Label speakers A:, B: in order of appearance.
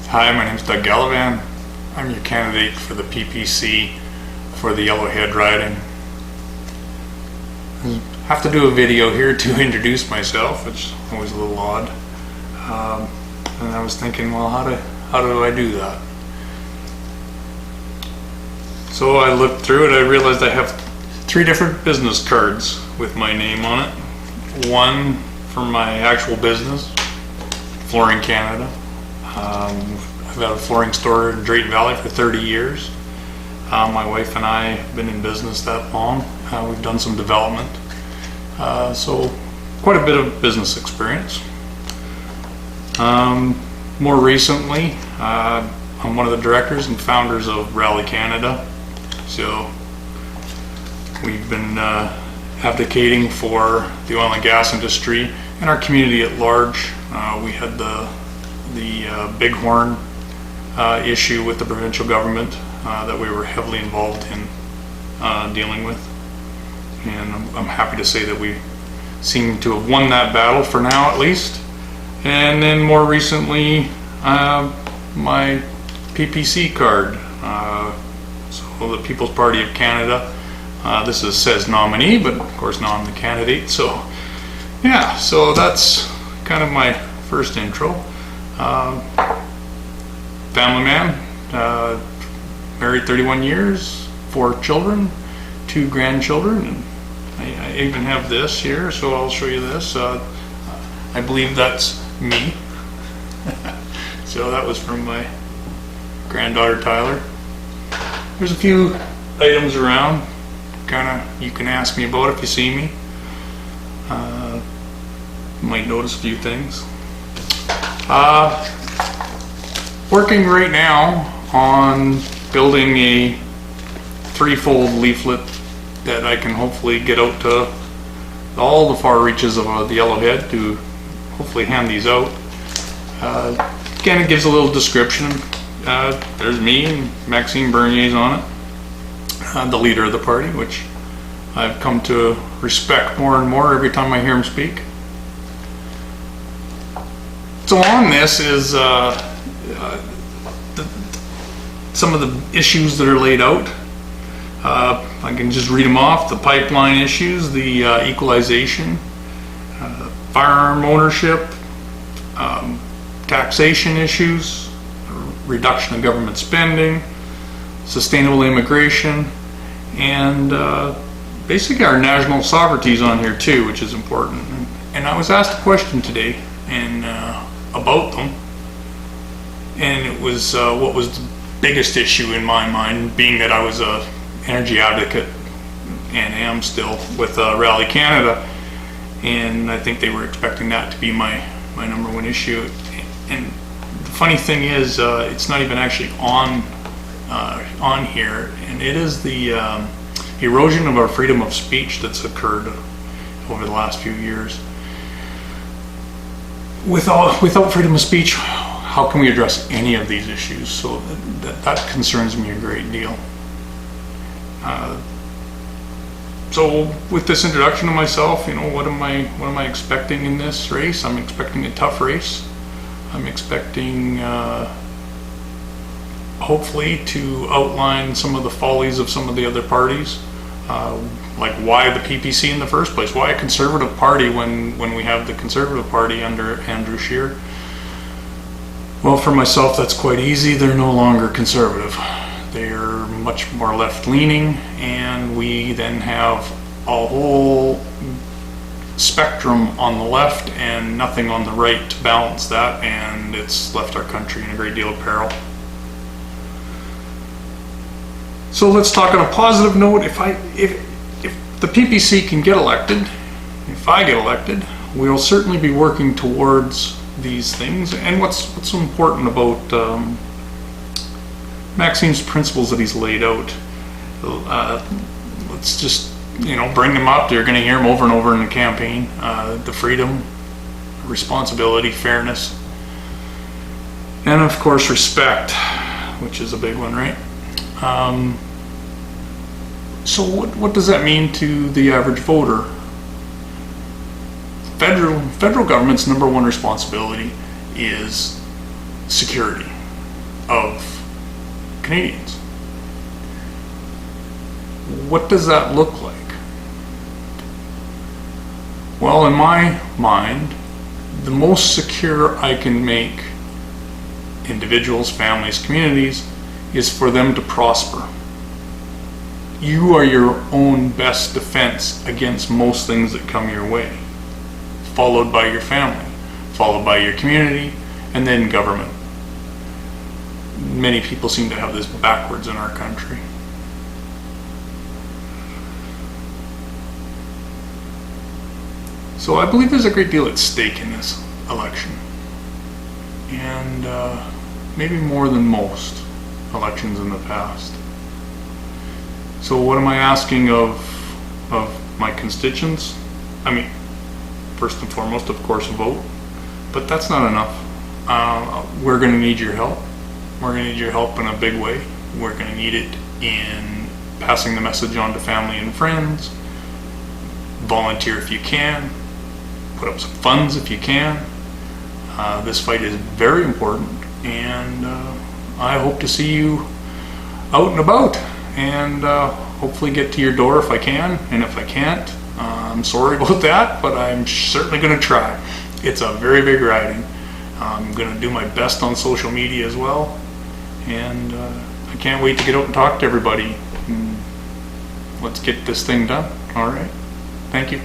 A: Hi, my name is Doug Galavan. I'm your candidate for the PPC for the Yellowhead riding. I have to do a video here to introduce myself, which is always a little odd. And I was thinking, well, how do I do that? So I looked through it. I realized I have 3 different business cards with my name on it. One for my actual business, Flooring Canada. I've had a flooring store in Drayton Valley for 30 years. My wife and I have been in business that long. We've done some development. So quite a bit of business experience. More recently, I'm one of the directors and founders of Rally Canada. So we've been advocating for the oil and gas industry and our community at large. We had the bighorn issue with the provincial government that we were heavily involved in dealing with, and I'm happy to say that we seem to have won that battle for now, at least. And then more recently, my PPC card, so the People's Party of Canada. This says nominee, but of course now I'm the candidate. So yeah, so that's kind of my first intro. Family man, married 31 years, 4 children, 2 grandchildren, and I even have this here, so I'll show you this. I believe that's me. So that was from my granddaughter Tyler. There's a few items around, you can ask me about if you see me. You might notice a few things. Working right now on building a 3-fold leaflet that I can hopefully get out to all the far reaches of the Yellowhead to hopefully hand these out. Again, it gives a little description. There's me and Maxime Bernier's on it, the leader of the party, which I've come to respect more and more every time I hear him speak. So on this is some of the issues that are laid out. I can just read them off. The pipeline issues, the equalization, firearm ownership, taxation issues, reduction of government spending, sustainable immigration, and basically our national sovereignty is on here too, which is important. And I was asked a question today about them, and it was what was the biggest issue in my mind, being that I was a energy advocate and am still with Rally Canada, and I think they were expecting that to be my number one issue. And the funny thing is, it's not even actually on here, and it is the erosion of our freedom of speech that's occurred over the last few years. Without freedom of speech, how can we address any of these issues? So that concerns me a great deal. So with this introduction of myself, what am I expecting in this race? I'm expecting a tough race. I'm expecting hopefully to outline some of the follies of some of the other parties, like why the PPC in the first place, why a conservative party when we have the Conservative Party under Andrew Scheer. Well, for myself, that's quite easy. They're no longer conservative. They're much more left-leaning, and we then have a whole spectrum on the left and nothing on the right to balance that, and it's left our country in a great deal of peril. So let's talk on a positive note. If the PPC can get elected, if I get elected, we'll certainly be working towards these things. And what's so important about Maxime's principles that he's laid out, let's just bring them up. You're going to hear them over and over in the campaign. The freedom, responsibility, fairness, and of course respect, which is a big one, right? So what does that mean to the average voter? Federal government's number one responsibility is security. of Canadians. What does that look like? Well, in my mind, the most secure I can make individuals, families, communities is for them to prosper. You are your own best defense against most things that come your way, followed by your family, followed by your community, and then government. Many people seem to have this backwards in our country. So I believe there's a great deal at stake in this election, and maybe more than most elections in the past. So what am I asking of my constituents? I mean, first and foremost, of course, vote, but that's not enough. We're going to need your help. We're going to need your help in a big way. We're going to need it in passing the message on to family and friends. Volunteer if you can. Put up some funds if you can. This fight is very important, and I hope to see you out and about, and hopefully get to your door if I can, and if I can't, I'm sorry about that, but I'm certainly going to try. It's a very big riding. I'm going to do my best on social media as well, and I can't wait to get out and talk to everybody. Let's get this thing done. All right. Thank you.